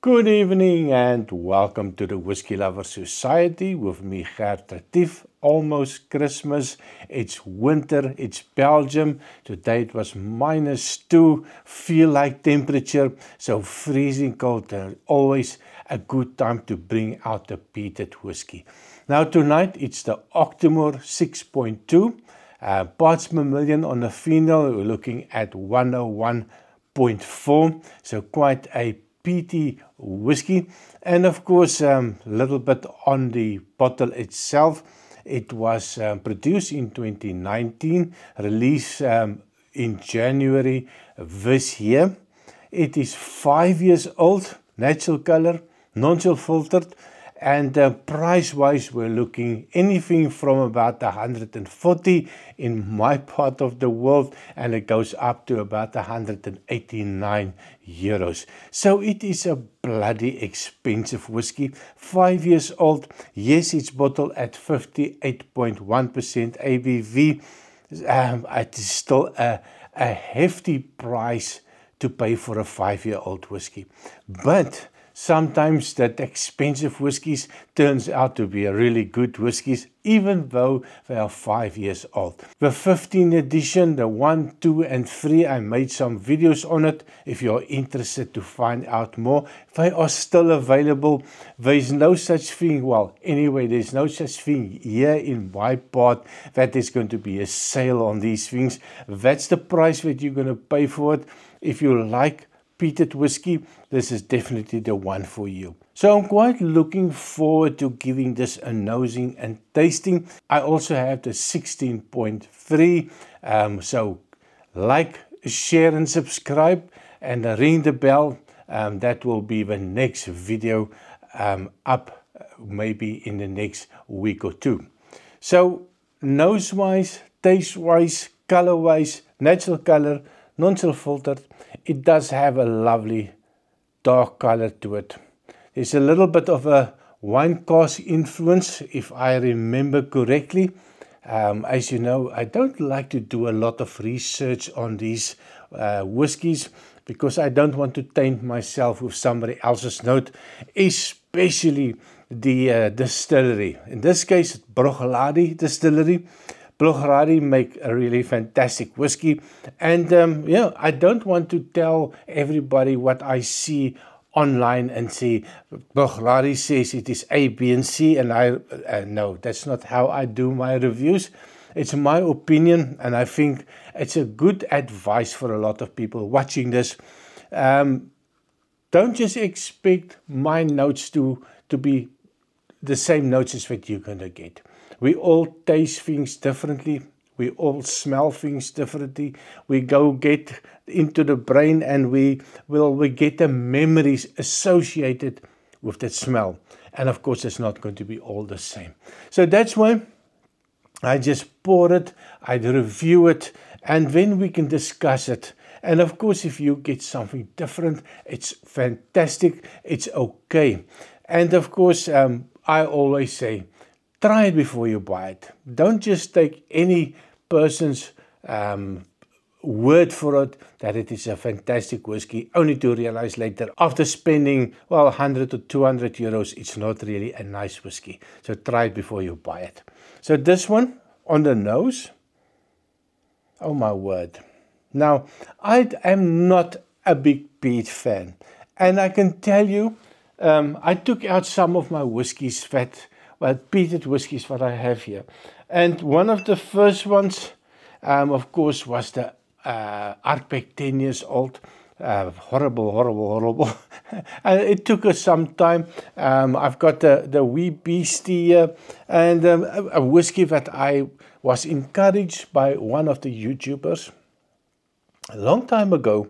Good evening and welcome to the Whiskey Lover Society with me, Gert Retief. Almost Christmas, it's winter, it's Belgium. Today it was -2, feel like temperature, so freezing cold and always a good time to bring out the peated whiskey. Now tonight it's the Octomore 6.2, parts per million on the phenol. We're looking at 101.4, so quite a peaty whiskey, and of course a little bit on the bottle itself. It was produced in 2019, released in January this year. It is 5 years old, natural color, non-chill filtered, and price-wise we're looking anything from about 140 in my part of the world, and it goes up to about 189 euros. So it is a bloody expensive whiskey. 5 years old. Yes, it's bottled at 58.1% ABV. It is still a hefty price to pay for a 5-year-old whiskey. But sometimes that expensive whiskies turns out to be a really good whiskies, even though they are 5 years old. The 15th edition, the 1, 2 and 3, I made some videos on it. If you're interested to find out more, they are still available. There's no such thing, well, anyway, there's no such thing here in my part that there's going to be a sale on these things. That's the price that you're going to pay for it. If you like peated whiskey, this is definitely the one for you. So I'm quite looking forward to giving this a nosing and tasting. I also have the 16.3. So like, share and subscribe and ring the bell. That will be the next video up maybe in the next week or two. So nose wise, taste wise, color wise, natural color, non-chill filtered. It does have a lovely dark color to it. There's a little bit of a wine cask influence, if I remember correctly. As you know, I don't like to do a lot of research on these whiskies because I don't want to taint myself with somebody else's note, especially the distillery. In this case, Bruichladdich Distillery. Bruichladdich make a really fantastic whiskey, and I don't want to tell everybody what I see online and say Bruichladdich says it is A, B, and C, and no, that's not how I do my reviews. It's my opinion, and I think it's a good advice for a lot of people watching this. Don't just expect my notes to be the same notes as what you're going to get. We all taste things differently. We all smell things differently. We go get into the brain and we get the memories associated with that smell. And of course, it's not going to be all the same. So that's why I just pour it, I review it, and then we can discuss it. And of course, if you get something different, it's fantastic. It's okay. And of course, I always say, try it before you buy it. Don't just take any person's word for it that it is a fantastic whiskey, only to realize later, after spending, well, 100 or 200 euros, it's not really a nice whiskey. So try it before you buy it. So this one, on the nose, oh my word. Now, I am not a big peat fan. And I can tell you, I took out some of my whiskies peated whiskies that I have here. And one of the first ones, of course, was the Ardbeg 10 years old. Horrible. And it took us some time. I've got the Wee Beastie here, and a whiskey that I was encouraged by one of the YouTubers a long time ago.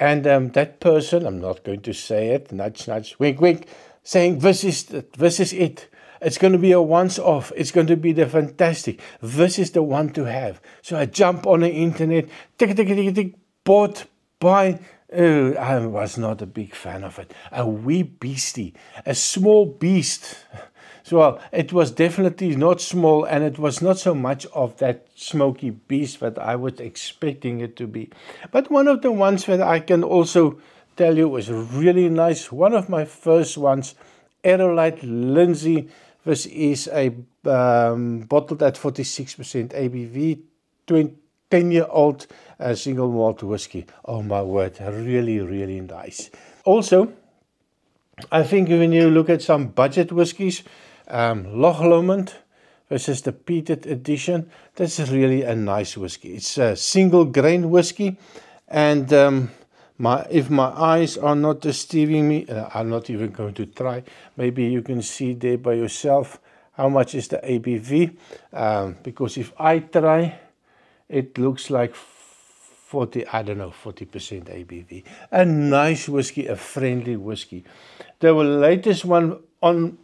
And that person, I'm not going to say it, nudge, nudge, wink, wink, saying, this is it. It's going to be a once-off. It's going to be the fantastic. This is the one to have. So I jump on the internet, tick, bought, buy. I was not a big fan of it. A Wee Beastie, a small beast. So well, it was definitely not small, and it was not so much of that smoky beast that I was expecting it to be. But one of the ones that I can also tell you, was really nice. One of my first ones, Aerolite Lindsay. This is a bottled at 46% ABV, 10-year-old single malt whiskey. Oh my word, really, really nice. Also, I think when you look at some budget whiskies, Loch Lomond, this is the peated edition. That's really a nice whiskey. It's a single grain whiskey, and if my eyes are not deceiving me, I'm not even going to try. Maybe you can see there by yourself how much is the ABV, because if I try, it looks like 40%, 40% ABV. A nice whiskey, a friendly whiskey. The latest one on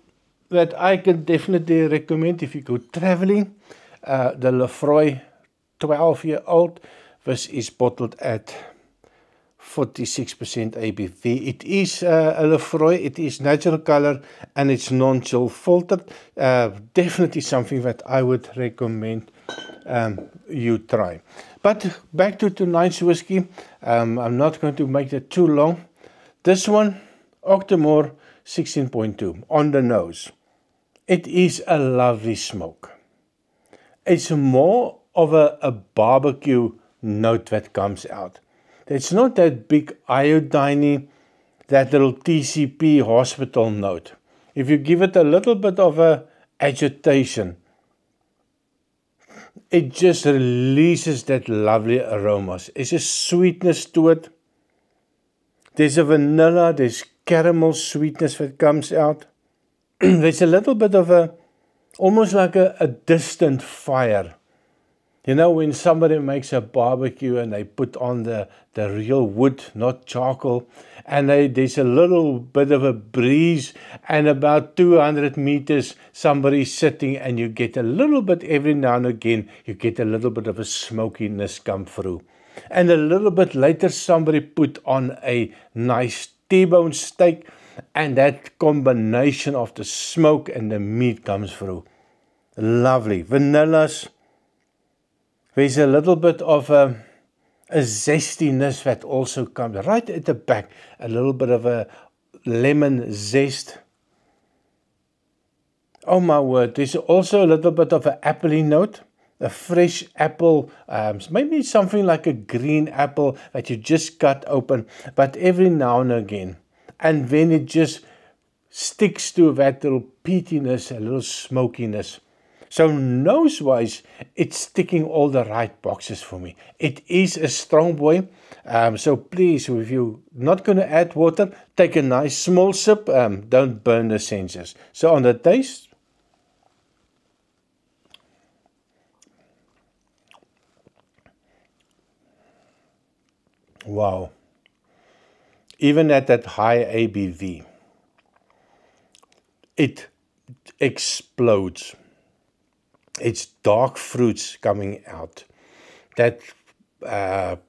that I can definitely recommend if you go traveling, the Lefroy 12-year-old. This is bottled at 46% ABV. It is a Lefroy, it is natural color, and it's non-chill filtered. Definitely something that I would recommend you try. But back to tonight's whiskey. I'm not going to make it too long. This one, Octomore 16.2 on the nose. It is a lovely smoke. It's more of a barbecue note that comes out. It's not that big iodine, that little TCP hospital note. If you give it a little bit of a agitation, it just releases that lovely aromas. There's a sweetness to it. There's a vanilla, there's caramel sweetness that comes out. There's a little bit of almost like a distant fire. You know, when somebody makes a barbecue and they put on the real wood, not charcoal, and there's a little bit of a breeze, and about 200 meters, somebody's sitting, and you get a little bit, every now and again, you get a little bit of a smokiness come through. And a little bit later, somebody put on a nice T-bone steak, and that combination of the smoke and the meat comes through. Lovely. Vanillas. There's a little bit of a zestiness that also comes right at the back. A little bit of a lemon zest. Oh my word. There's also a little bit of an appley note. A fresh apple, maybe something like a green apple that you just cut open, but every now and again. And then it just sticks to that little peatiness, a little smokiness. So nose-wise, it's ticking all the right boxes for me. It is a strong boy, so please, if you're not going to add water, take a nice small sip, don't burn the senses. So on the taste, wow. Even at that high ABV, it explodes. It's dark fruits coming out. That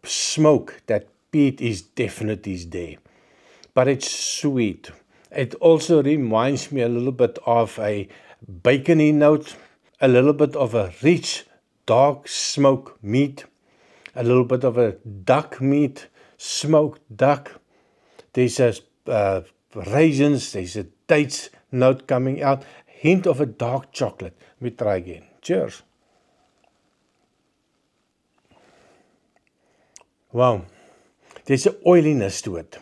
smoke, that peat is definitely there. But it's sweet. It also reminds me a little bit of a bacony note, a little bit of a rich, dark smoke meat, a little bit of a duck meat, smoked duck. There's a raisins, there's a dates note coming out, hint of a dark chocolate. Let me try again. Cheers. Wow. There's an oiliness to it.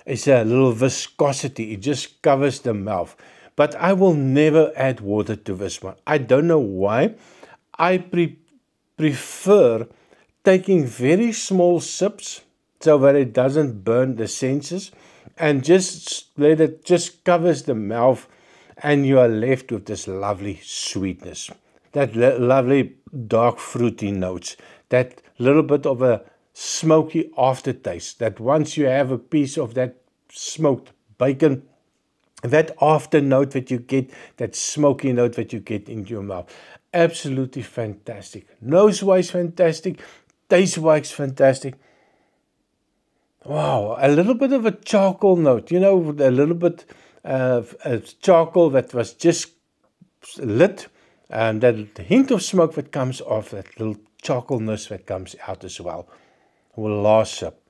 It's a little viscosity. It just covers the mouth. But I will never add water to this one. I don't know why. I prefer taking very small sips so that it doesn't burn the senses, and just let it just covers the mouth, and you are left with this lovely sweetness, that lovely dark fruity notes, that little bit of a smoky aftertaste, that once you have a piece of that smoked bacon, that after note that you get, that smoky note that you get into your mouth. Absolutely fantastic. Nose-wise fantastic, taste-wise fantastic. Wow, a little bit of a charcoal note, you know, a little bit of charcoal that was just lit, and that hint of smoke that comes off, that little charcoalness that comes out as well. Last sip.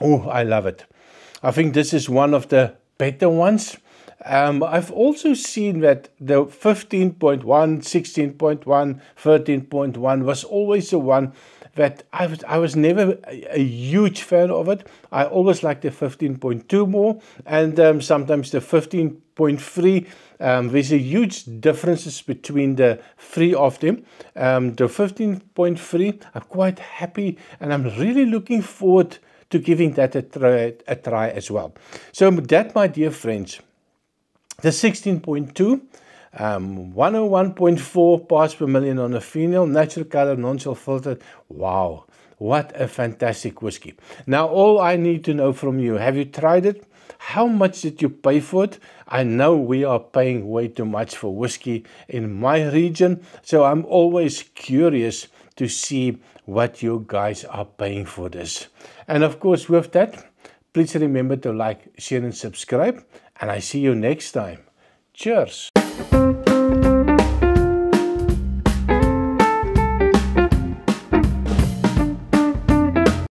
Oh, I love it. I think this is one of the better ones. I've also seen that the 15.1, 16.1, 13.1 was always the one that I was never a huge fan of it. I always liked the 15.2 more, and sometimes the 15.3. There's a huge differences between the three of them. The 15.3, I'm quite happy, and I'm really looking forward to giving that a try as well. So that, my dear friends, the 16.2, 101.4 parts per million on a female, natural color, non-chill filtered. Wow, what a fantastic whiskey. Now, all I need to know from you, have you tried it? How much did you pay for it? I know we are paying way too much for whiskey in my region, so I'm always curious to see what you guys are paying for this. And of course, with that, please remember to like, share, and subscribe. And I see you next time. Cheers.